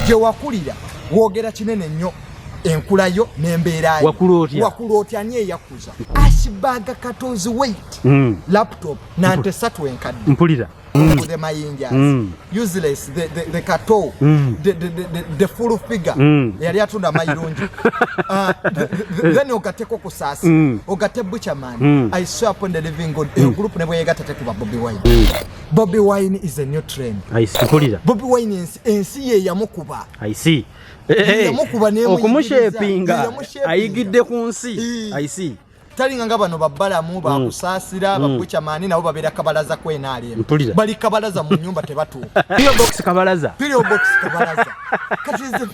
gye wakulira wogera kinene nnyo enkulayo n'embeera yo wakulotya ani eyakuza Ashibag Kato's weight laptop nante satu enkadde mpulira the mayinjas useless the Kato the full figure yali atunda mayirungi then ogateko kusasi ogate Butcherman I saw upon the living god group ne bweyegata tekuba Bobby Wine Bobby Wine is a new trend I see mpulira Bobby Wine is ensi ye yamukuba I see okumushepinga ayigidde ku nsi I see talinga nga bano babbalamu bakusasira Butcherman nabo babera kabalaza kwenaali bali kabalaza mu nyumba tebatuuka P.O. box kabalaza kati ze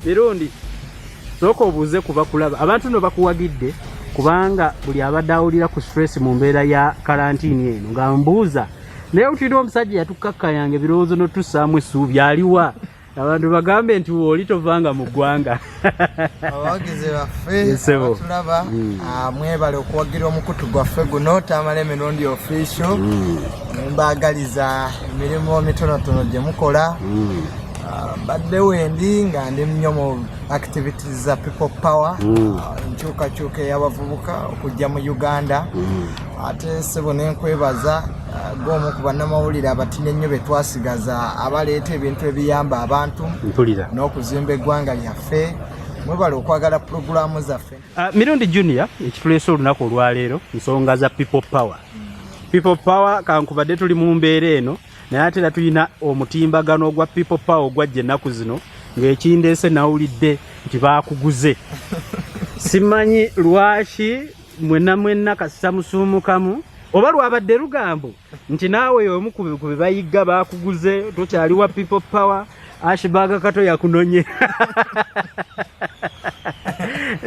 Mirundi soko obuze kuba kulaba abantu no bakuwagidde kubanga buli abadde awulira ku stress mu mbeera ya karantini eno nga mbuuza naye utira omusajja yatukakka yange birowoozo notussaamu essuubi aliwa abantu bagambe nti oli tovanga mu ggwanga abawagizi baffe abatulaba mwebale okuwagira omukutu gwaffe guno Tamale Emirundi official mbaagaliza emirimu mitonotono gye mukola badde wendi nga ndi nnyo mu activities za people power nkyukakyuka ey'abavubuka okujja mu Uganda ate sebo nenkwebaza gwomu ku bannamawulire abatini ennyo be twasigaza abaleeta ebintu ebiyamba abantu n'okuzimba eggwanga lyaffe mwebale okwagala puroguramu zaffe Mirundi Junior ekituleese olunaku olwaleero nsonga za people power kankubadde tuli mu mbeera eno naye ate tulina omutimbagano ogwa people power ogwajja ennaku zino ng'ekindeese nawulidde nti baakuguze simanyi lwaki mwenna kasita musuumukamu oba lwabadde lugambo nti naawe omu ku be bayigga baakuguze tokyaliwa people power Ashibag Kato yakunonye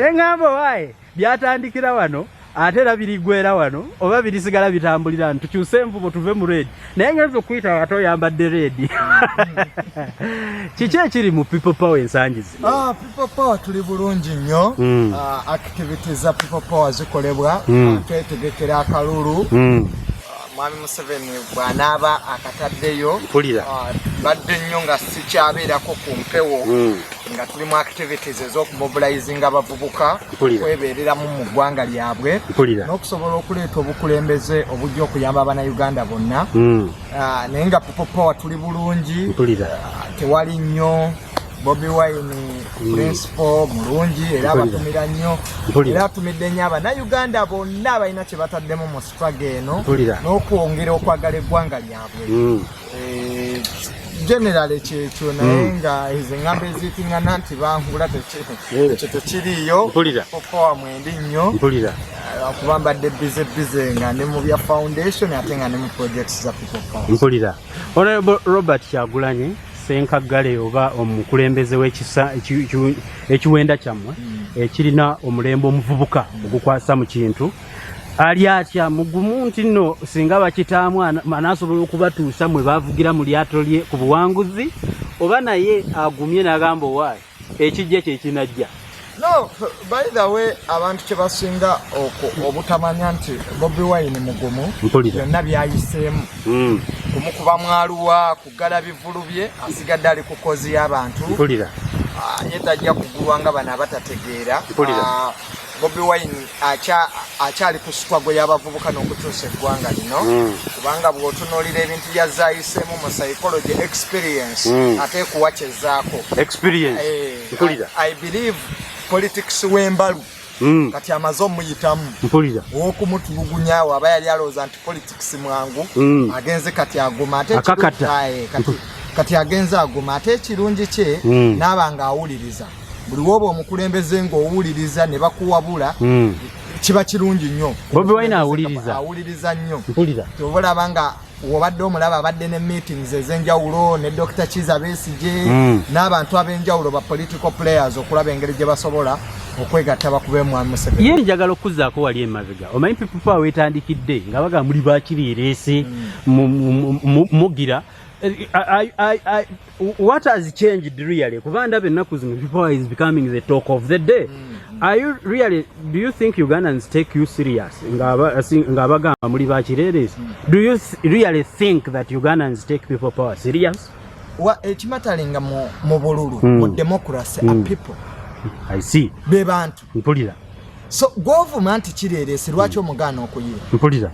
engamba waaye byatandikira wano ate era birigwera wano oba birisigala bitambulira ntukyuse envubo tuve mu red naye ngenza okuyita Kato yambadde red kiki ekiri mu people power ensangi zino people power tuli bulungi nnyo activities za people power zikolebwa twetegekera akalulu Mwami Museveni bw'anaaba akataddeyo badde nnyo nga sikyabeerako ku mpewo nga tuli mu activities ez'okumobilizinga abavubuka kwebeereramu mu ggwanga lyabwe n'okusobola okuleeta obukulembeze obujja okuyamba Abannayuganda bonna naye nga people power tuli bulungi tewali nnyo Bobby Wine principal mulungi era abatumira nnyo era atumidde nnyo Abannayuganda bonna balina kye bataddemu mu struggle eno n'okwongera okwagala eggwanga lyabwe general kyekyo naye nga eziŋŋambo eziitiŋŋana nti bangula ekyo tekiriiyo popowa mwendi nnyo okuba mbadde bize nga ne mu bya foundation ate nga ne mu projects za people power mpulira Honorable Robert Kyagulanyi Ssenkaggale oba omukulembeze ekiwenda kyammwe ekirina omulembe omuvubuka ogukwasa mu kintu ali atya mugumu nti nno singa bakitaamu anaasobola okubatuusa mwe bavugira mu lyato lye ku buwanguzi oba naye agumye n'agamba owaayi ekijja kyekinajja No, by the way, abantu kye basinga obutamanya nti Bobby Wine mugumu byonna byayiseemu kumukuba mwaluwa kugala bivulu bye asigadde ali ku kozi y'abantu ye tajja kugulwa nga bano abatategeera Bobby Wine akyali ku struggle y'abavubuka n'okukyusa eggwanga lino kubanga bw'otunuulira ebintu byazayiseemu mu psychology experience ate kuwakyezzaako I believe politics w'embalu kati amaze omuyitamu owokumutulugunya awo aba yali alowooza nti politics mwangu agenze kati aguma ate kati agenze aguma ate ekirungi kye n'aba nga awuliriza buli woba omukulembeze ng'owuliriza ne bakuwabula kiba kirungi nnyo Bobby Wine awuliriza nnyo tobalaba nga wobadde omulaba abadde ne meetings ez'enjawulo ne Dr. Kizza Besigye n'abantu ab'enjawulo ba political players okulaba engeri gye basobola okwegatta bakube Mwami Museveni. Ye njagala okuzzaako wali emabega. Omanyi People Power wetandikidde nga baga muli bakireerese mugira. What has changed really? Kubanda ennaku zino People Power is becoming the talk of the day. Do you think Ugandans take you serious? Ngabagamba muli bakireerese. Do you really think that Ugandans take People Power serious? Ekimatalinga mu bululu mu democracy are people. I see. Be bantu. Mpulira. So government kireerese lwaki omugana okuyiira. Mpulira.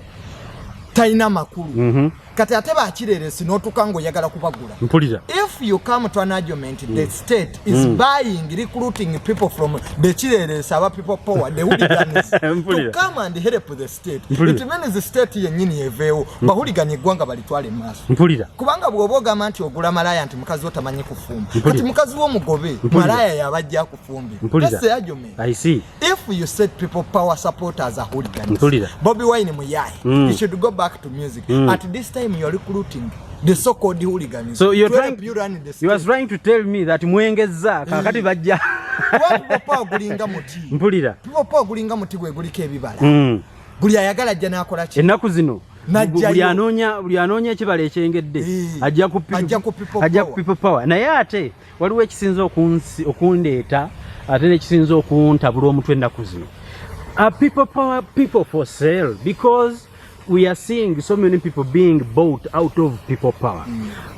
Talina makulu. Kati ate bakireresi n'otukango yagala kubagula. Mpulira. If you come to an argument the state is buying, recruiting people from the kireresi aba People Power, the hooligans to come and help the state. It means the state yennyini yeveewo bahuliganye eggwanga balitwale maaso. Mpulira. Kubanga bw'oba ogamba nti ogula malaya nti mukazi wo tamanyi kufumba. Kati mukazi wo mugobe malaya yabajja kufumbi. That's the argument. I see. If you said People Power supporters are hooligans, Bobby Wine muyaye, you should go back to music. At this time you are recruiting the so-called hooligans. So you are trying to tell me that mwengeza kakati bajja. People Power gulinga muti. Mpulira. People Power gulinga muti gwe guliko ebibala. Guli ayagala ajja nakola ki? Ennaku zino buli anoonya ekibala ekyengedde ajja ku People Power. Naye ate waliwo ekisinza okundeeta ate n'ekisinza okuntabula omutwe ennaku zino. People Power people for sale because we are seeing so many people being bought out of People Power.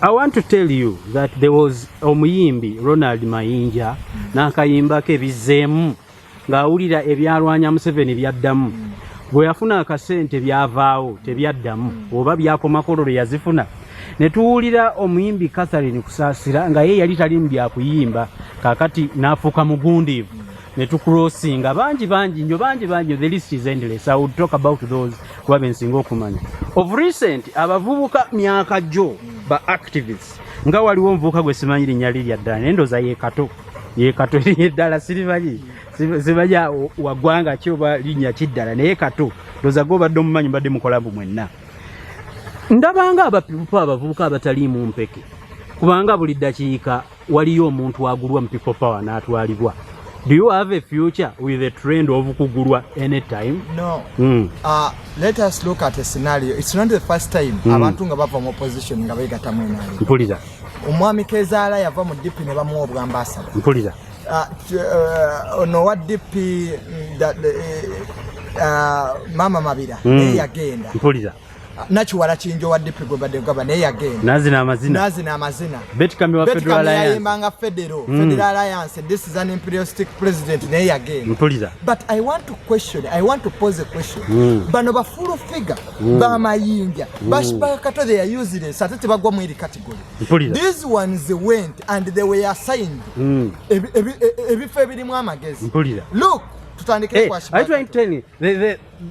I want to tell you that there was omuyimbi Ronald Mayinja n'akayimba ke bizeemu ng'awulira ebyalwanya Museveni byaddamu. Bwe yafuna akasente byavaawo tebyaddamu oba byakomakololo yazifuna. Ne tuwulira omuyimbi Catherine Kusaasira nga ye yali tali mu byakuyimba kaakati n'afuuka mugundiivu. Ne tucrossinga bangi the list is endless. I would talk about those kuba bensinga okumanya. Of recent abavubuka myaka jo ba activists nga waliwo omuvubuka gwe simanyi linnya lirya ddala nendoza yeekato eddala sibaja wagwanga ki oba linnya kiddala naye kato ndoza gobadde omumanyi mbadde mukolabu mwenna. Ndabanga People abavubuka abataliimu mpeke kubanga buli ddakiika waliyo omuntu agulwa mu People Power n'atwalibwa. Do you have a future with the trend of kugulwa anytime? No. Let us look at a scenario. It's not the first time abantu nga bava mu opposition nga beegatta mwenali. Mpulira. Omwami Kezaala yava mu DP ne bamuwa obwambassador. Mpulira. Ono wa DP Mama Mabira naye yagenda. Mpulira. Nakiwala Kinjo wa DP gwe badde gaba naye yagenda. Nazina amazina. Betty Kambi wa Federal Alliance. Yayembanga Federal Alliance. This is an imperialistic president naye yagenda. Mpulira. But I want to pose a question. Bano ba full figure ba Mayinja bashibaka kato they are useless ate tebagwa mu eri category. Mpulira. These ones went and they were assigned ebifo ebirimu amagezi. Mpulira. Look, tutandike kwa shibaka. I trying to tell you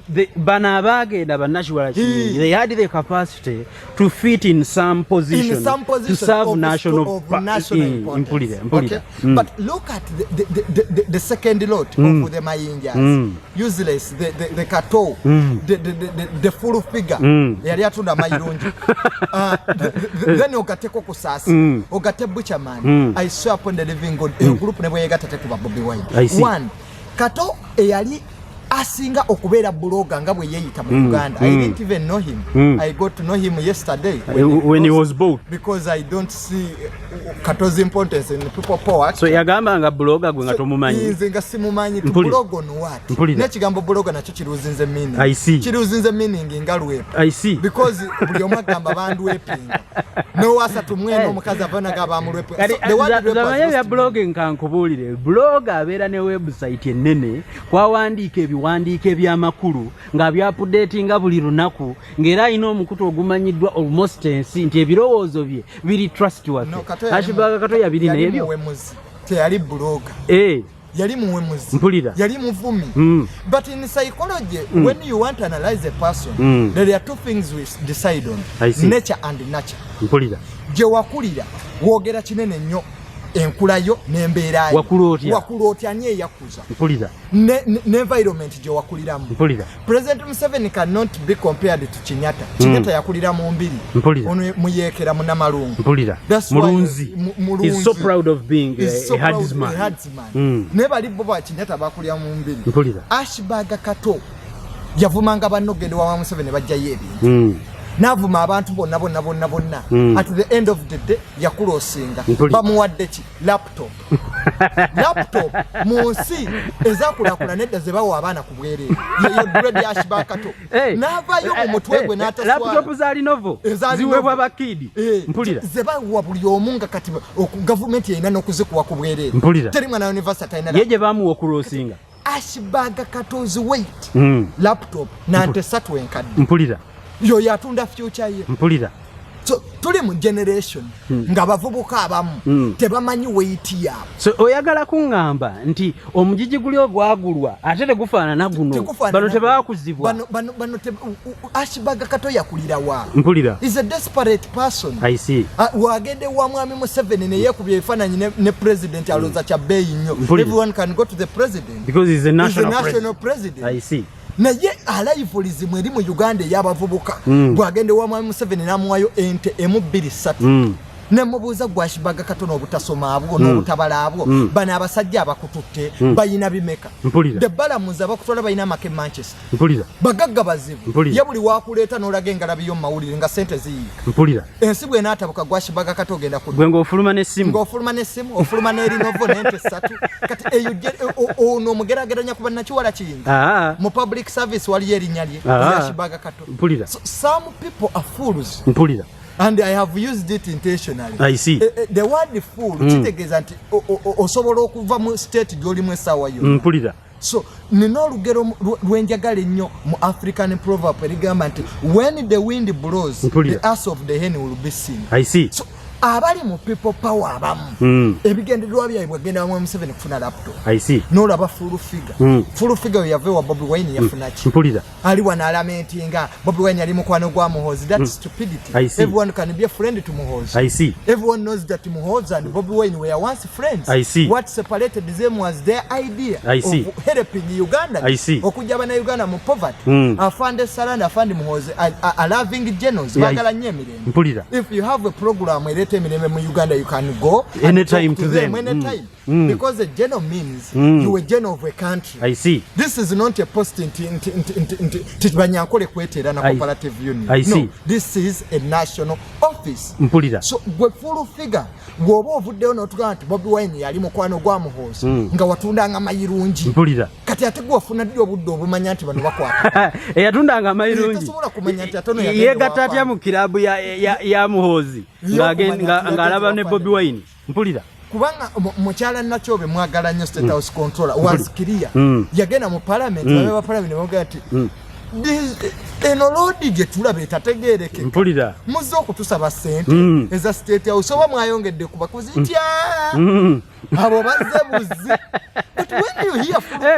the banabagenda banashwala chini they had the capacity to fit in some position to serve national importance. Okay? But look at the second lot of the Mayinjas, useless, the Kato, the full figure yali atunda mayirungi. Then ogateko kusasi ogate Butcherman. I swear upon the living God a group ne bweyegata tekuba Bobby Wine. One Kato eyali asinga okubeera blogger nga bwe yeeyita mu Uganda. I didn't even know him. I got to know him yesterday when he was bought because I don't see Kato's importance in People Power. So yagamba nga blogger gwe nga tomumanyi. Nze nga simumanyi tu blog on what? N'ekigambo blogger nakyo kiruzinze meaning. I see. Kiruzinze meaning nga lwepo. I see. Because buli omu agamba bandwepinga. No wasa tumwena omukazi avana gaba amulwepo. The word ya blogging kankubuulire. Blogger abeera ne website ennene kwawandiika ebiwandiiko ebyamakulu nga byapudeetinga buli lunaku ng'era alina omukutu ogumanyiddwa almost ensi nti ebirowoozo bye biri trustworthy. Ashibaga Kato yabirina ebyo. Teyali blogger. Yali muwemuzi. Mpulira. Yali muvumi. But in psychology, when you want to analyze a person, there are two things we decide on. Nature and nurture. Mpulira. Je wakulira, wogera kinene nnyo. enkulayo n'embeera wakula otya ani eyakuza mpulira n'environment gye wakuliramu mpulira President Museveni cannot be compared to Kenyatta yakulira mu mbiri ono muyeekera munamalungu mpulira mulunzi is so proud of being a herdsman ne bali bo ba Kenyatta bakulira mu mbiri mpulira Ashbaga Kato yavumanga bannogende wa Museveni bajjayo ebintu n'avuma abantu bonna at the end of the day yakulosinga bamuwadde ki laptop mu nsi ezakulaakula nedda ze bawa abaana ku bwereere yeyo grade Ashbaga Kato n'avaayo mu mutwe gwe n'ataswala laptop za Lenovo ziweebwa bakidi mpulira ze bawa buli omu nga kati gavumenti erina n'okuzikuwa ku bwereere teri mwana university alina ye gye bamuwa okulosinga Ashbaga Kato's weight laptop n'antesatu enkadde mpulira yo yatunda future ye mpulira so tuli mu generation nga bavubuka abamu tebamanyi weight yabo so oyagala kuŋŋamba nti omujiji guli ogwagulwa ate tegufaanana guno bano tebakuzibwa bano Ashbaga Kato yakulira wa mpulira is a desperate person I see wagende wa mwami Museveni ne yekubye ebifaananyi ne president aloza kya bbeeyi nnyo everyone can go to the president because he's a national president I see naye alivolism eri mu Uganda ey'abavubuka bwagende wa mwami Museveni n'amuwayo ente emu 2-3 nemubuuza gwa Ashbaga Kato n'obutasoma abwo n'obutabala abwo bano abasajja abakututte bayina bimeka debalamuza bakutwala bayina make Manchester bagagga bazibu ye buli wakuleeta n'olaga engalabi mu mawulire nga sente ziyiika ensi bwe n'atabuka gwa Ashbaga Kato ogenda gwe ng'ofuluma n'essimu ofuluma n'erinovo n'ente 3 kati eyo ono omugerageranya ku bannakiwala kiyingi mu public service waliyo erinnya lye Ashbaga Kato so some people are fools and I have used it intentionally. I see. The word fool kitegeeza nti osobola okuva mu state gy'olimu essaawa yonna. Mpulira. So nina olugero lwenjagala ennyo mu African proverb erigamba nti when the wind blows the ass of the hen will be seen. I see. So abali mu people power abamu ebigendererwa byabwe bwagenda mu Museveni kufuna laptop I see n'olaba full figure yave wa Bobi Wine yafuna ki mpulira ali wana lamentinga Bobi Wine ali mukwano gwa Muhoozi that stupidity everyone can be a friend to Muhoozi I see everyone knows that Muhoozi and Bobi Wine were once friends I see what separated them was their idea of helping Uganda I see okujja bana Uganda mu poverty afande Salanda afande Muhoozi a loving generals bagala nnyo emirembe mpulira if you have a program emirembe mu Uganda you can go anytime to them anytime because a general means you a general of a country I see this is not a post in banyankole kwetera na cooperative union I see no this is a national office mpulira so gwe full figure gwoba ovuddeyo n'otugamba nti Bobi Wine yali mukwano gwa Muhoozi nga watundanga mayirungi mpulira kati ate gwafuna ddi obudde obumanya nti bano bakwata eyatundanga amayirungi tosobola kumanya nti atono yegatta atya mu kirabu ya Muhoozi ng'alaba ne Bobi Wine mpulira kubanga mukyala Nakyobe mwagala nnyo state house controller was clear yagenda mu parliament baba parliament bamugaa nti eno loodi gye tulaba etategeereke mpulira muzze okutusaba ssente eza state house oba mwayongedde kuba kuzitya abo bazze buzzi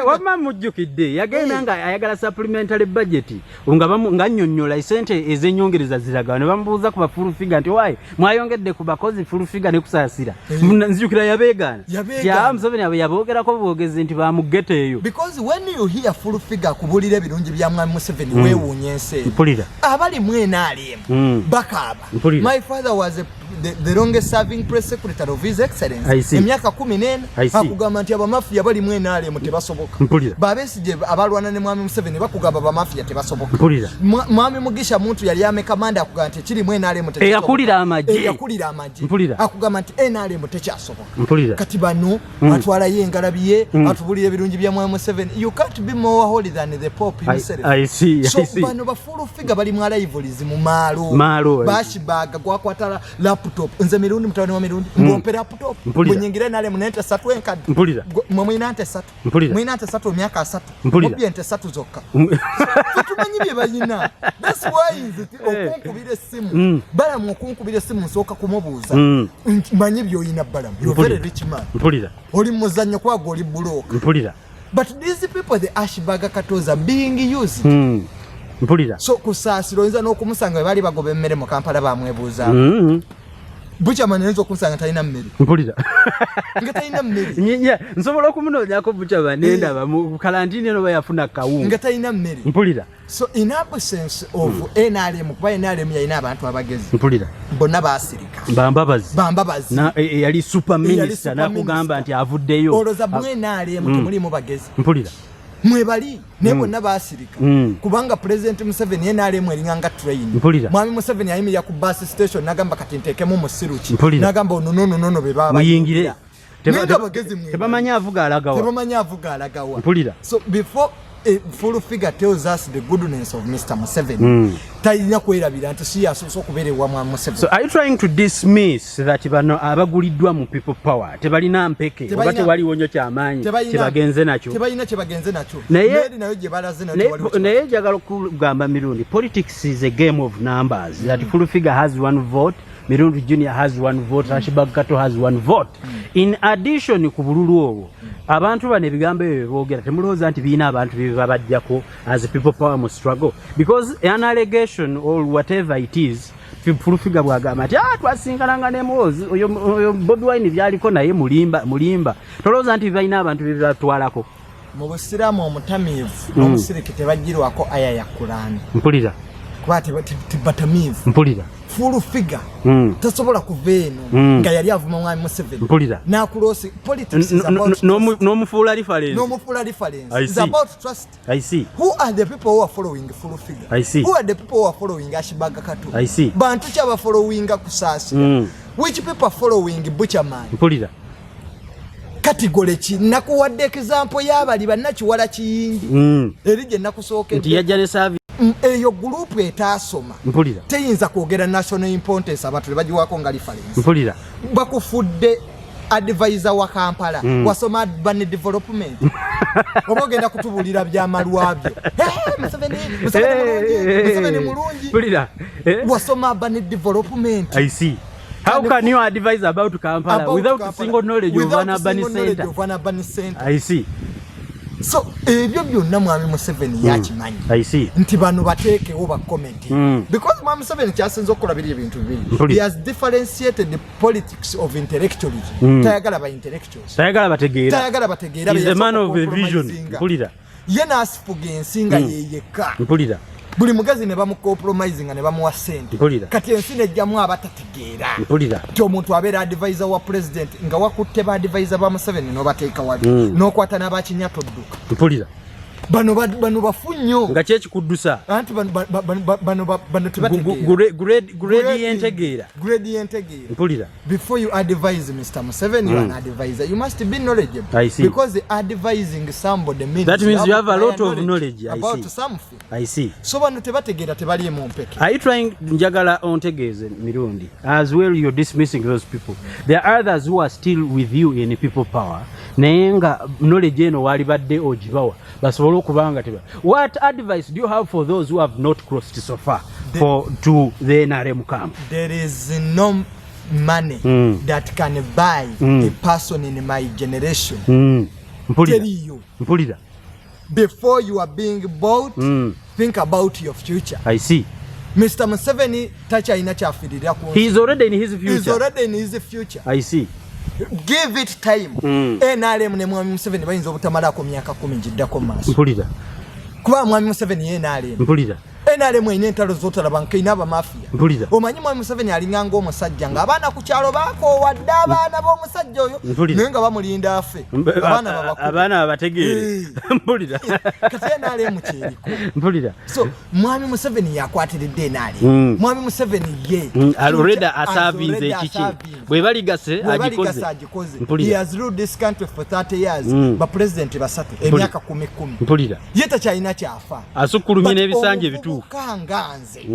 wamma mujjukidde yagenda nga ayagala supplementary budget nga nnyonnyola esente ez'ennyongereza ziraga ne bamubuuza ku bafulu figa nti waayi mwayongedde ku bakozi fulu figa ne kusaasira nzijukira yabeegaana ya Museveni yaboogerako bwogezi nti bamugeteeyo because when you hear full figure kubulira ebirungi bya mwami Museveni weewuunya ensi abali mwena alimu bakaaba my father was the longest serving press secretary of his excellency emyaka 14 akugamba nti abamafia bali mwena alimu tebasoboka Babesije abalwana ne mwami Museveni bakugamba abamafia tebasoboka mwami Mugisha muntu yali amekamanda akugamba nti kiri mwena alimu yakulira amaji akugamba nti NRM tekyasoboka kati bano atwala yengalabiye atubulira ebirungi bya mwami Museveni you can't be more holy than the Pope himself I see so bano bafulu figa bali mu liveries mu malo Ashbaga gwakwatala laptop nze mirundi mutawani wa mirundi ngompe laptop mwenyingire nale munente 3 enkadi mwina nte 3 mwina nte 3 myaka 3 mubye nte 3 zokka tumanyi bye bayina that's why is it okunkubira esimu bala mu okunkubira esimu nsoka kumubuuza manyi byoyina bala you're very rich man oli muzanyo kwago oli buloka but these people the Ashbaga Katos are being used mpulira so kusaasira oyinza n'okumusanga bali bagoba emmere mu Kampala bamwebuuza Buchaman ayinza okunsanga talina mmere. Mpulira. Nga talina mmere. Nya nsobola okumunoonyako Buchaman ndaba mu kalantini eno bayafuna kawunga. Nga talina mmere. Mpulira. So in absence of NRM kuba NRM yalina abantu abagezi. Mpulira. Bonna baasirika. Bambabazi. Na yali super minister nakugamba nti avuddeyo. Oloza bwe NRM temulimu bagezi. Mpulira. Mwebali ne bonna baasirika. Kubanga President Museveni NRM eringa train. Mwami Museveni ayimira ku bus station nagamba kati ntekemu musiruki. Nagamba no be baba. Muyingire. Tebamanya avuga alagawa. Mpulira. So before a full figure tells us the goodness of Mr. Museveni. Tayina kwerabira nti si yasoso kuberewa Mwami Museveni. So are you trying to dismiss that bano abaguliddwa mu people power tebalina mpeke oba tewaliwo nnyo kyamaanyi tebagenze nakyo naye gye balaze naye njagala okugamba mirundi politics is a game of numbers that full figure has one vote, Mirundi Junior has one vote, Ashibag Kato has one vote. In addition ku bululu obwo abantu bane bigambo ebyo boogera temulowooza nti biina abantu bibabajjako as people power mu struggle because an allegation or whatever it is full figure bwagamba nti twasinkananga ne Muhoozi oyo Bobi Wine byaliko naye mulimba tolowooza nti bibalina abantu bibatwalako mu busiraamu omutamiivu n'omusiriki tebajjirwako aya ya Kurani. Mpulira kuba batamiivu. Mpulira full figure tasobola kuveeno nga yali avuma Mwami Museveni. Mpulira nakulosi politics is about nomufuula reference is about trust. I see. Who are the people who are following full figure? I see. Who are the people who are following Ashibag Kato? I see. Bantu ki aba following Kusasi? Which people are following Buchaman? Mpulira category ki nakuwadde example y'abali bannakiwala kiyingi eri gye nakusookedde nti yajja ne service eyo group etaasoma. Mpulira teyinza kwogera national importance abantu ne bagiwaako nga reference. Mpulira bakufudde advisor wa Kampala wasoma urban development oba ogenda kutubulira byamalwabyo Museveni mulungi. Mpulira wasoma urban development. I see. How can you advise about Kampala without single knowledge of an urban center? I see. So ebyo byonna Mwami Museveni yakimanyi. I see. Nti bano bateekewo ba comment. Because Mwami Museveni kyasinze okulabira ebintu bibiri. He has differentiated the politics of intellectualism. Tayagala ba intellectuals. Tayagala bategeera. He is a man of a vision. Mpulira. Ye n'asifuga ensinga yeyeka. Mpulira. Buli mugazi ne bamu compromising ne bamuwa sente. Mpulira. Kati ensi nejjamu abatategeera. Mpulira. Ti omuntu abeera advisor wa president nga wakutte ba advisor ba Museveni n'obateeka wali. N'okwata n'abakinyatto dduka. Mpulira. Bano bafu nnyo. Nga kyekikuddusa. Anti bano tebategeera. Grade yentegeera. Mpulira. Before you advise Mr. Museveni, you are an advisor. You must be knowledgeable. I see. Because advising somebody means that means you have a lot of knowledge. About something. I see. So bano tebategeera tebali mu mpeke. Are you trying njagala ontegeeze Mirundi? As well you're dismissing those people. There are others who are still with you in people power. Naye nga knowledge eno wali badde ogibawa basobola okubanga teba. What advice do you have for those who have not crossed so far to the NRM camp? There is no money that can buy a person in my generation. Mpulira. Before you are being bought, think about your future. I see. Mr. Museveni takyalina kyafiirira ku. He is already in his future. He is already in his future. I see. Give it time. NRM ne Mwami Museveni bayinza obutamalako myaka 10 giddako mu maaso. Mpulira. Kuba Mwami Museveni ye NRM. Mpulira. NRM ine entalo zotalaba nkaina aba mafia. Mpulira. Omanyi Mwami Museveni alinganga omusajja nga abaana ku kyalo baako wadde abaana b'omusajja oyo naye nga bamulinda afe. Abaana abategeere. Mpulira. Kati NRM kyeriko. Mpulira. So Mwami Museveni yakwatiridde NRM. Mwami Museveni ye. Already asavinze ekiki. Bwe baligase agikoze. He has ruled this country for 30 years. Ba president basatu emyaka 10. Mpulira. Ye takyalina kyafa. Asukulumye n'ebisanje bitu. Kanganze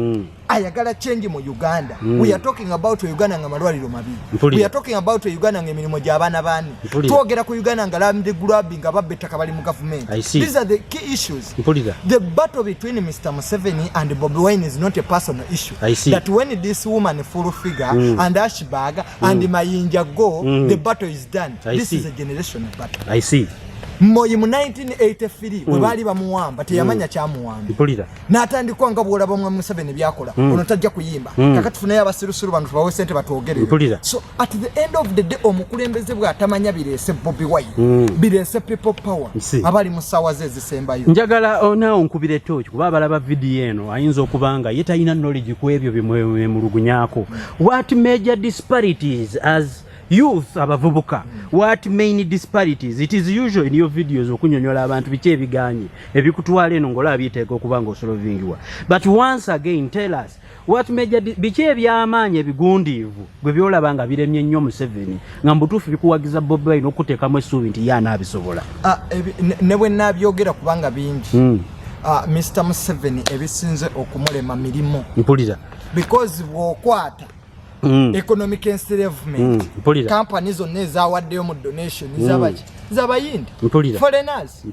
ayagala change mu Uganda. We are talking about Uganda nga malwaliro mabiri. We are talking about Uganda nga emirimu gy'abaana bani. Twogera ku Uganda nga land grabbing nga babbetaka bali mu government. These are the key issues. The battle between Mr. Museveni and Bobi Wine is not a personal issue. That when this woman full figure and Ashibag and Mayinja go, the battle is done. This is a generational battle. I see. Moyi mu 1983 we bali bamuwamba teyamanya kyamuwamba mpulira n'atandikwa nga bwolaba omwami Museveni byakola ono tajja kuyimba kakati tunaye abasirusuru bantu tubawe sente batwogerere so at the end of the day omukulembeze bw'atamanya bireese Bobi Wine bireese people power abali mu ssaawa ze ezisembayo njagala onaawo nkubira ettooki kuba abalaba vidiyo eno ayinza okubanga ye talina knowledge ku ebyo bimulugunyaako what major disparities as youth abavubuka what main disparities it is usual in your videos okunyonyola abantu biki ebiganye ebikutwala eno ngolaba biteeka okuba nga osolovingiwa but once again tell us what major biki ebyamaanyi ebigundiivu gwe byolaba nga biremye nnyo Museveni nga mbutuufu bikuwagiza Bobi Wine okuteekamu essuubi nti ye anaabisobola ne bwe naabyogera kubanga bingi Mr. Museveni ebisinze okumulema mirimu mpulira because bw'okwata economic enslavement companies zonna ezawaddeyo mu donation z'abayindi foreigners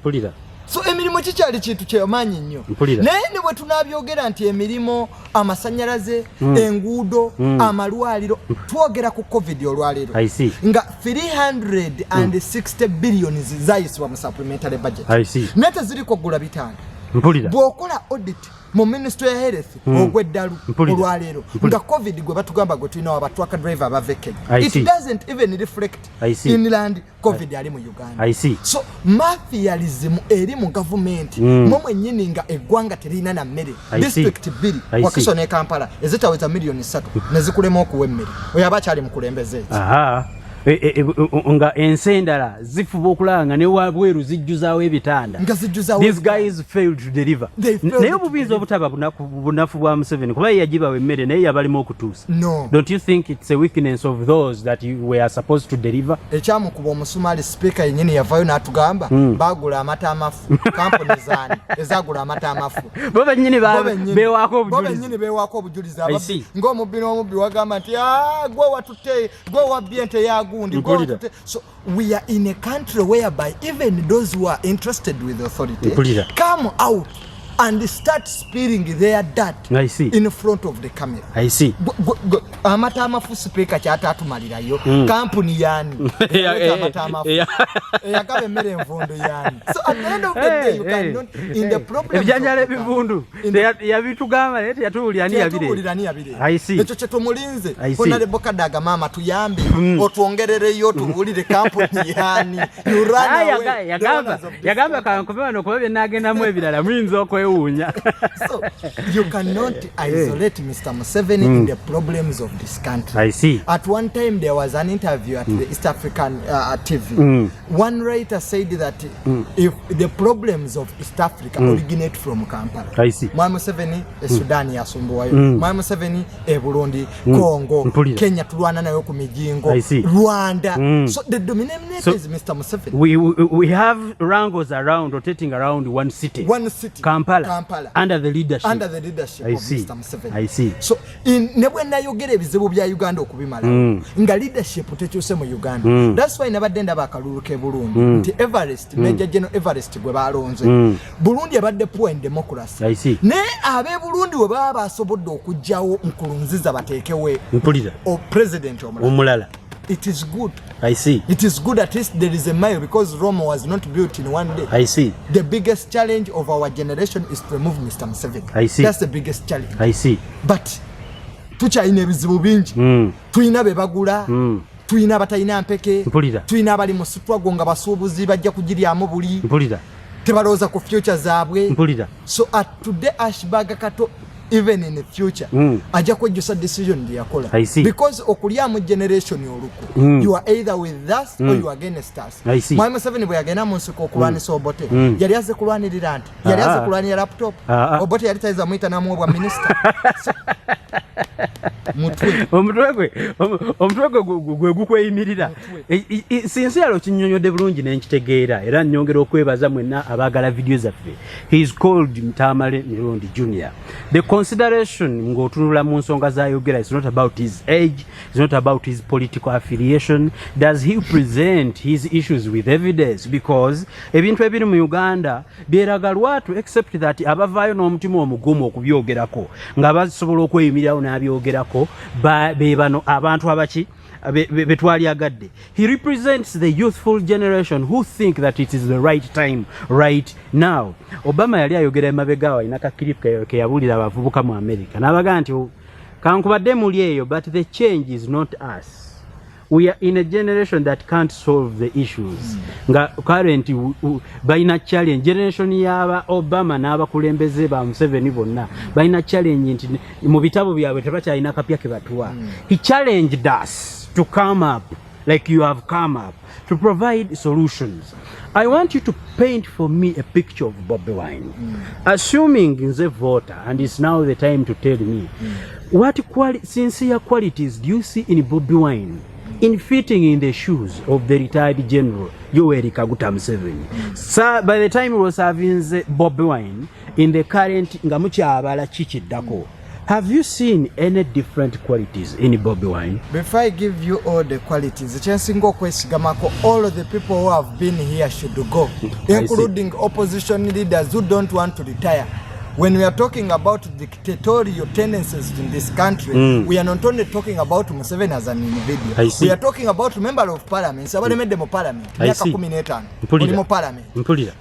so emirimu kikyali kintu kyamaanyi nnyo naye ne bwe tunaabyogera nti emirimu amasanyalaze enguudo amalwaliro twogera ku covid olwaleero nga 360 billions zayisibwa mu supplementary budget naye teziriko gula bitanda bw'okola audit mu ministry ya health ogweddalu olwaleero nga covid gwe batugamba gwe tulina abatwaka driver abavekenya it doesn't even reflect inland covid ali mu Uganda so mafialism eri mu government mwennyini nga eggwanga terina na mmere district 2 Wakiso ne Kampala ezitaweza milioni 3 nezikulema okuwa emmere oyo aba kyali mukulembeze nga ensendala zifuba okulanga ne wabweru zijjuzaawo ebitanda these guys failed to deliver naye obubinza obutaba bunafu bwa Museveni kuba yagibawa emmere naye yabalimu okutuusa don't you think it's a weakness of those that you were supposed to deliver ekyamukuba omusumaali speaker yennyini yavayo n'atugamba bagula amata amafu kampuni zaani ezagula amata amafu bo bennyini beewaako obujulizi ababbi ng'omubbi n'omubbi wagamba nti gwe watutte gwe wabbye ente yagu. So we are in a country whereby even those who are interested with authority come out and start spilling their dirt in front of the camera. I see. Amata amafu speaker kyatatumalirayo company yani amata amafu yakabe mere envondo yani. So at the end of the day you cannot in the problem ebyanjala ebivundu yabitugamba lete yatulirani yabire. I see. Ekyo kyetumulinze kona leboka daga mama tuyambe otwongerereyo tubulire company yani. You run away. Yagamba kankomeba nokuba nagenda mu ebirala mwinzo okwe so you cannot isolate Mr. Museveni in the problems of this country. I see. At one time there was an interview at the East African TV. One writer said that if the problems of East Africa originate from Kampala. I see. Mwami Museveni Sudan yasumbuwayo. Mwami Museveni Burundi, Congo, Kenya tulwana nayo ku mijingo, Rwanda. So the denominator is Mr. Museveni. We have wrangles around rotating around one city. Kampala. Under the leadership of Mr. Museveni. I see. So in nebwe nayogera ebizibu bya Uganda okubimala nga leadership tekyuse mu Uganda. That's why nabadde abakalulu ke Burundi nti Everest Major General Everest gwe balonze Burundi abadde poor in democracy. I see. Ne abe Burundi we baba basobodde okujjawo Nkurunziza bateekewe o president omulala. It is good. I see. It is good at least there is a mile because Rome was not built in one day. I see. The biggest challenge of our generation is to remove Mr. Museveni. I see. That's the biggest challenge. I see. But tukyalina ebizibu bingi. Tulina be bagula. Tulina abatalina mpeke. Tulina abali mu struggle nga basuubuzi bajja kugiryamu buli. Tebalowooza ku future zaabwe. So at today Ashbaga Kato even in the future ajja kwejjusa decision ndi yakola because okulyamu generation oluku you are either with us or you are against us. Mwami Museveni bwe yagenda mu nsiko okulwanisa Obote yali aze kulwanirira nti yali aze kulwanira laptop Obote yali taiza mwita namu obwa minister omutwe gwe gukweyimirira sincere kinyonyodde bulungi nenkitegeera era nnyongera okwebaza mwenna abaagala video zaffe. He is called Mtamale Mirundi Jr. The consideration ng'otunula mu nsonga z'ayogera is not about his age, it's not about his political affiliation. Does he present his issues with evidence? Because ebintu ebiri mu Uganda byeraga lwatu except that abavaayo n'omutima omugumu okubyogerako nga basobola okweyimirirawo n'abyogerako be bano abantu abaki betwali agadde. He represents the youthful generation who think that it is the right time right now. Obama yali ayogera emabega wa inaka clip ke yabulira abavubuka mu America n'abaga nti kankubadde muli eyo, but the change is not us. We are in a generation that can't solve the issues. Nga current baina challenge generation yaba Obama n'abakulembeze ba Museveni bonna baina challenge nti mu bitabo byabwe tebakyalina kapya ke batuwa. He challenged us to come up like you have come up to provide solutions. I want you to paint for me a picture of Bobi Wine. Assuming he's a voter and it's now the time to tell me what sincere qualities do you see in Bobi Wine in fitting in the shoes of the retired General Yoweri Kaguta Museveni. So by the time he was having Bobi Wine in the current ngamukyabala chichiddako, have you seen any different qualities in Bobi Wine? Before I give you all the qualities, all of the people who have been here should go, including opposition leaders who don't want to retire. When we are talking about dictatorial tendencies in this country, we are not only talking about Museveni as an individual. We are talking about member of parliament. Somebody made them parliament. I see.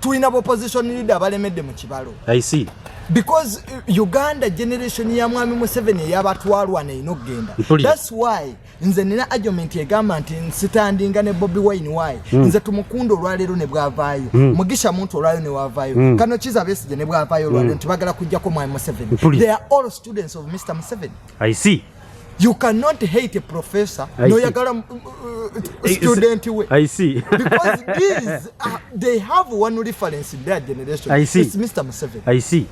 Tuina opposition leader bale made them chibalo. I see. Because Uganda generation ya mwami Museveni yabatwalwa ne inogenda. That's why nze nina argument ye government standing ne Bobi Wine why nze tumukundo lwalero ne bwavayo mugisha muntu olwayo ne wavayo kano chiza besije ne bwavayo lwalero ntibagala kujja ko mwami Museveni. They are all students of Mr. Museveni. I see. You cannot hate a professor no yagala student way. I see. Because these they have one reference in their generation. I see. It's Mr. Museveni. I see.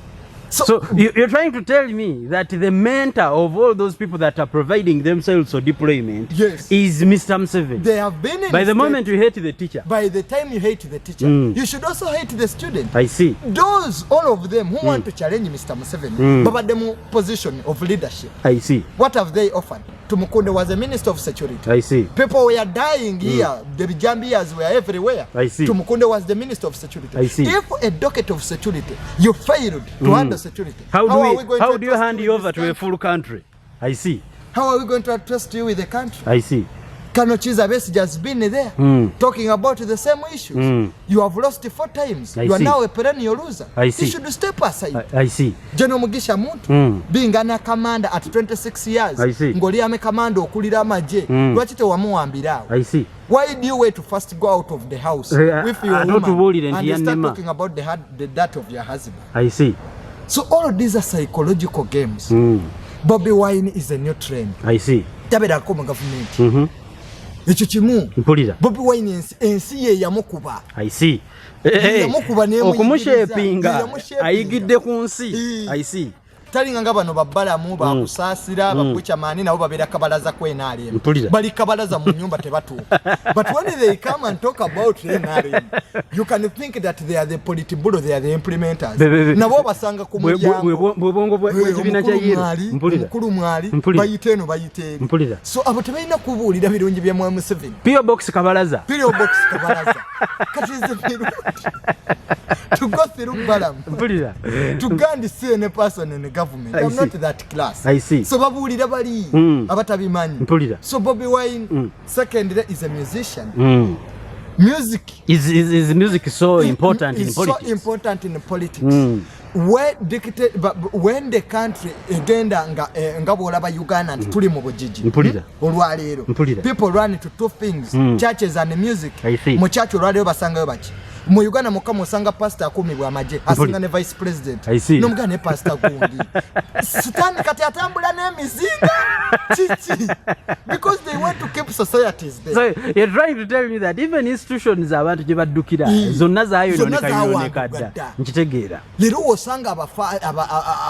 So you're trying to tell me that the mentor of all those people that are providing themselves for deployment is Mr. Museveni. They have been in by the moment you hate the teacher. By the time you hate the teacher, you should also hate the student. I see. Those, all of them who want to challenge Mr. Museveni, but the position of leadership. I see. What have they offered? Tumukunde was a minister of security. I see. People were dying here. The Jambias were everywhere. I see. Tumukunde was the minister of security. I see. If a docket of security, you failed to handle security, how do you hand you over to a full country? I see. How are we going to trust you with the country? I see. Kano Chiza Besigye just been there talking about the same issues. You have lost 4 times. You are now a perennial loser. I see. You should step aside. I see. General Mugisha Muntu being a commander at 26 years. I see. Ngoli ame commander okulira amaje. Lwaki tewamuwambirawo? I see. Why do you wait to first go out of the house with your woman and you start talking about the death of your husband? I see. So all of these are psychological games. Bobi Wine is a new trend. I see. Tabera ko mu government. Ekyo kimu Bobi Wine ensi ye yamukuba. I see. Okumushepinga ayigidde ku nsi. I see. Talinga nga bano babbalamu bakusaasira bakwica maani nabo babeera kabalaza ku NRM. Bali kabalaza mu nyumba tebatuuka. But when they come and talk about NRM, you can think that they are the politibulo, they are the implementers. Nabo basanga ku mulyango. Bwebongo bw'ekibiina kya Yero. Mukulu mwali bayite eno bayite eno. So abo tebalina kubuulira birungi bya Mwami Museveni. P.O. Box kabalaza. P.O. Box kabalaza. Kati is to go through Balam. To Gandhi see any person in the government. I'm not that class. I see. So babulira bali abatabimanyi. So Bobi Wine secondly is a musician. Music is music so important in politics. So important in politics. When the country agenda nga bolaba Uganda tuli mu bujiji olwaleero people run into 2 things, churches and music. Mu church olwaleero basangayo baki mu Uganda mukama osanga pastor akumibwa amaje asinga ne vice president n'omugana ne pastor gundi sitani kati atambula n'emizinga chichi because they want to keep societies there. So you're trying to tell me that even institutions abantu gye baddukira zonna zaayononeka dda nkitegeera leero osanga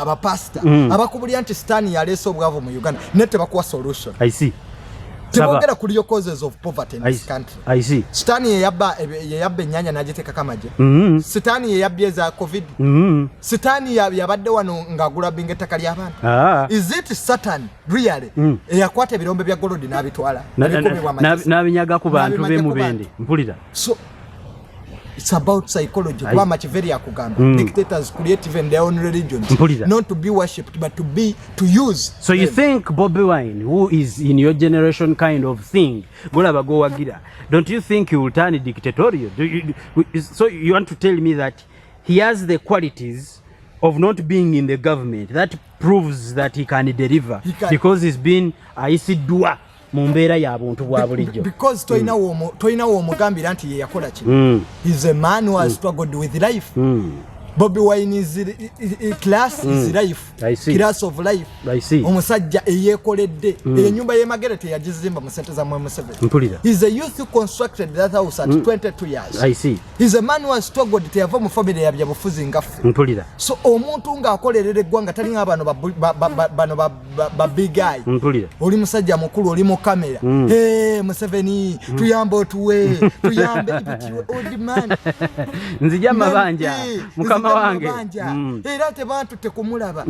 abapasita abakubulira nti sitaani yaleese obwavu mu Uganda ne tebakuwa solution. I see. Tebogera kuli causes of poverty in this country. I see. Sitani yeyabba ennyanja n'agiteeka kamaje. Sitani yeyabbye za COVID. Sitani yabadde wano ng'agula binga ettaka ly'abantu. Is it Satan really eyakwata ebirombe bya golodi n'abitwala n'abinyaga ku bantu be mu bende mpulira. So It's about psychology. Kuba Machiavelli akugamba. Dictators create even their own religions. Not to be worshipped, but to use. So you think Bobby Wine, who is in your generation kind of thing, don't you think he will turn dictatorial? So you want to tell me that he has the qualities of not being in the government that proves that he can deliver because he's been aisidwa mumbera ya buntu bwa bulijjo because toina wo mugambira nti ye yakola kino. He's a man who has struggled with life. Bobby Wine is class is life. Class of life. Omusajja eyekoledde enyumba ye Magerete yagizimba mu sente za Museveni. He's a youth who constructed that house at 22 years. I see. He's a man who has struggled to have a family ya byabufuzi ngaffe. So omuntu nga akolerera eggwanga talinga abano ba big guy. Oli musajja mukulu oli mu kamera. Museveni tuyambe otuwe tuyambe old man. Nzija mabanja wange era tebantu tekumulaba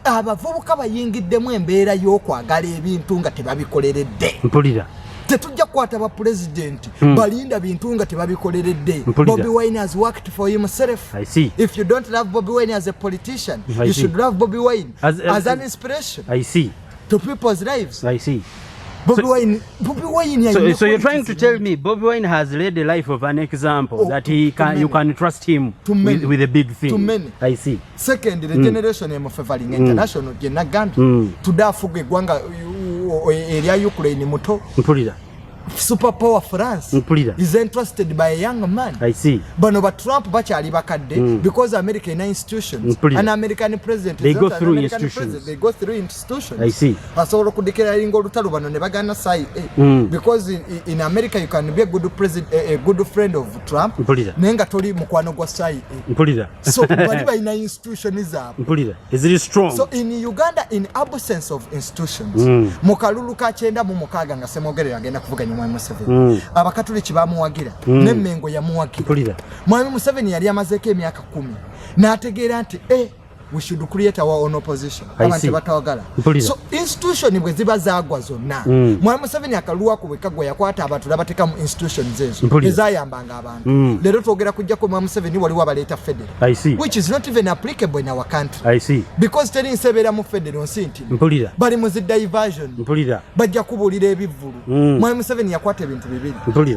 abavubuka bayingiddemu embeera y'okwagala ebintu nga tebabikoleredde. Tetujja kukwata ba president balinda bintu nga tebabikoleredde. Bobby Wine has worked for himself. I see. If you don't love Bobby Wine as a politician, you should love Bobby Wine as an inspiration. I see. To people's lives. I see. Bobby Wine. So you're trying to tell me Bobby Wine has led the life of an example that you can trust him with a big thing. To many. I see. Second, the generation of favoring international Genagand to Dafuge Gwanga area Ukraine muto. Superpower France is interested by a young man. I see. But Trump bachali bakadde because American institutions. An American president they go through institutions. They go through institutions. I see. Asobola kudekera ingo lutalo bano ne bagana sai because in America you can be a good president, a good friend of Trump. Nenga toli mukwano gwa sai. So bali ba ina institutions zabo. Is it strong? So in Uganda, in absence of institutions, mukalulu ka chenda mu mukaga nga semogere agenda kuvuga Museveni. Abakatoliki bamuwagira n'emmengo yamuwagira. Mwami Museveni yali amazeko emyaka 10 n'ategeera nti we should create our own opposition. Abantu batawagala. So institution bwe ziba zaagwa zonna. Mwami Museveni akaluwa ku bwekagwa yakwata abantu nabateka mu institutions ezo ezayambanga abantu. Lero twogera kujja ko Mwami Museveni waliwo abaleeta federal. Which is not even applicable in our country. I see. Because teri nsebera mu federal nsinti. Bali mu diversion. Bajja kubulira ebivulu. Mwami Museveni yakwata ebintu bibiri.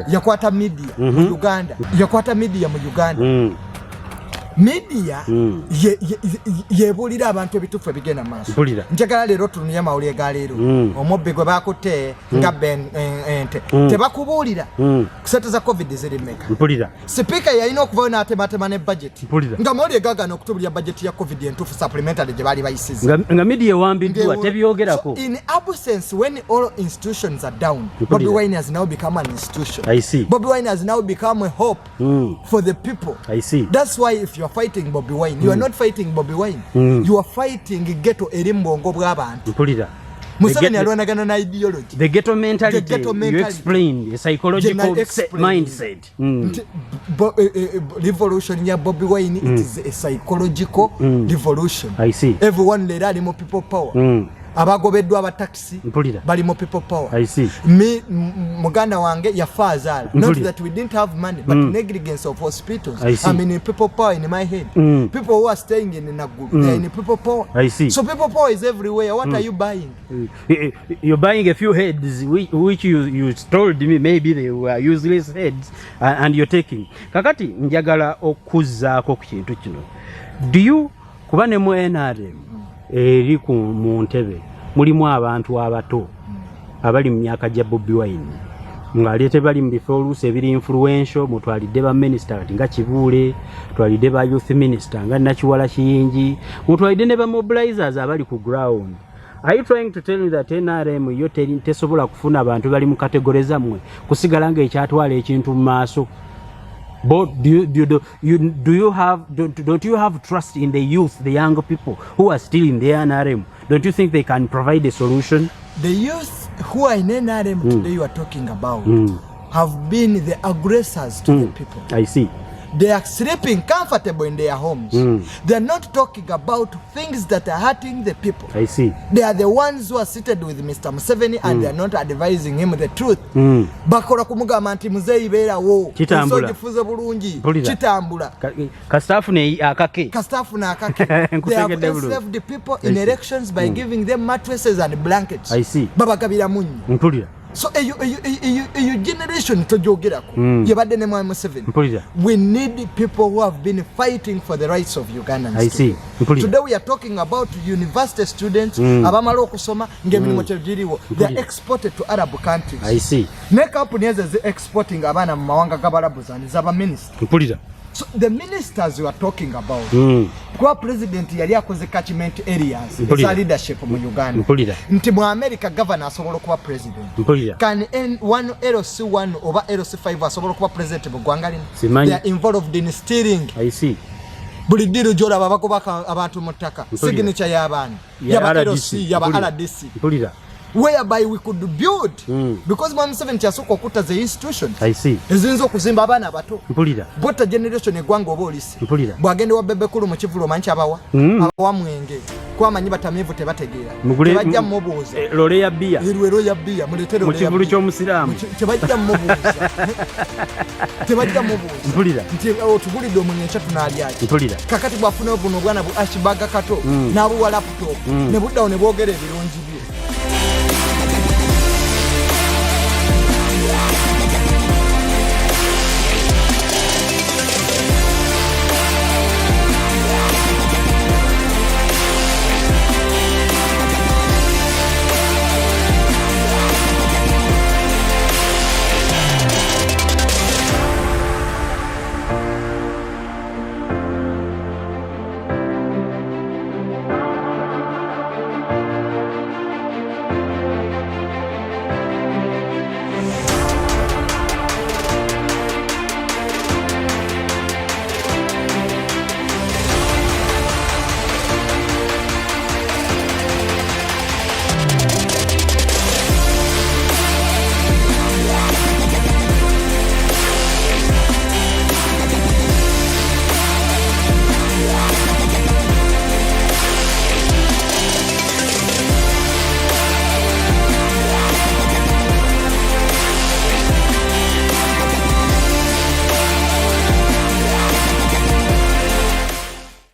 Yakwata media mu Uganda. Yakwata media mu Uganda. Media yebulira abantu ebitufu ebigenda maaso. Njagala leero tunuya mawulire ga leero omubbi gwe bakutte nga ente tebakubulira kusatu za covid zirimeka. Speaker yalina okuvayo n'atematema ne budget nga mawulire gagana okutubulira budget ya covid entufu supplementary gye baali bayisiza nga media wambiddwa tebyogerako. In absence when all institutions are down, Bobby Wine has now become an institution. I see. Bobby Wine has now become a hope for the people. I see. That's why if you are fighting Bobby Wine, you are not fighting Bobby Wine. You are fighting ghetto erimbongo bw'abantu. Museveni alwanagana na ideology. The ghetto mentality. You explained a psychological mindset. Revolution ya Bobby Wine, it is a psychological revolution. I see. Everyone lera ali mu people power. Abagobeddwa aba taxi bali mu people power. I see. Me muganda wange yafa azala. Not that we didn't have money, but negligence of hospitals. I mean in people power in my head. People who are staying in Naguru, they're in people power. I see. So people power is everywhere. What are you buying? You're buying a few heads which you told me maybe they were useless heads and you're taking. Kakati njagala okuzzaako ku kintu kino. Do you kuba ne mu NRM eri ku mu ntebe mulimu abantu abato abali mu myaka gya Bobby Wine ng'aleete bali mu bifo oluusi ebiri influential mutwalidde ba minisita kati nga Kibuule, twalidde ba youth minister nga Nakiwala Kiyingi, mutwalidde ne ba mobilizers abali ku ground. Are you trying to tell me that NRM yo tesobola kufuna abantu bali mu kategore zammwe kusigala nga ekyatwala ekintu mu maaso? But don't you have trust in the youth, the young people who are still in the NRM? Don't you think they can provide a solution? The youth who are in NRM today you are talking about have been the aggressors to the people. I see. They are sleeping comfortable in their homes. They are not talking about things that are hurting the people. I see. They are the ones who are seated with Mr. Museveni and they are not advising him the truth. Bakola kumugamba nti muzeeyi beerawo. Kitambula. Sojifuze bulungi. Kitambula. Kastafu ne akake. Kastafu na akake. They have enslaved the people in elections by giving them mattresses and blankets. I see. Babagabira munyi. Mpulira. So a generation tojogerako yabadde ne Mwami Museveni. We need people who have been fighting for the rights of Ugandans. I see. Today we are talking about university students abamala okusoma ng'emirimu kyegiriwo. They are exported to Arab countries. I see. Ne company ezo exporting abaana mu mawanga g'Abarabu zaba minister. Mpulira. So the ministers we are talking about, kwa president yali akoze catchment areas za leadership mu Uganda. Nti mu America governor asobola kuba president. Can one LC1 oba LC5 asobola kuba president mu Gwanga lino? They are involved in stealing. I see. Buli diro jola babakobaka abantu mu ttaka. Signature y'abaana. Yaba LC, yaba RDC. Whereby we could build because Mwami Museveni kyasooka okutta the institution. I see. Eziyinza okuzimba abaana abato. Mpulira. Bota generation eggwanga oba olisi. Mpulira. Bwagende wa Bebekulu mu kivulo manyi abawa. Abawa mwenge. Kwamanyi batamivu tebategeera. Tebajja mmubuuza. Lole ya bia. Lero ya bia. Muletere mu kivulu ky'omusiraamu. Tebajja mmubuuza. Tebajja mmubuuza. Mpulira. Nti otugulidde omunyenkya tunaalyaki. Mpulira. Kakati bwafuna buno obwana bu ashbaga kato. N'abuwa laptop. Ne buddawo ne boogera ebirungi bye.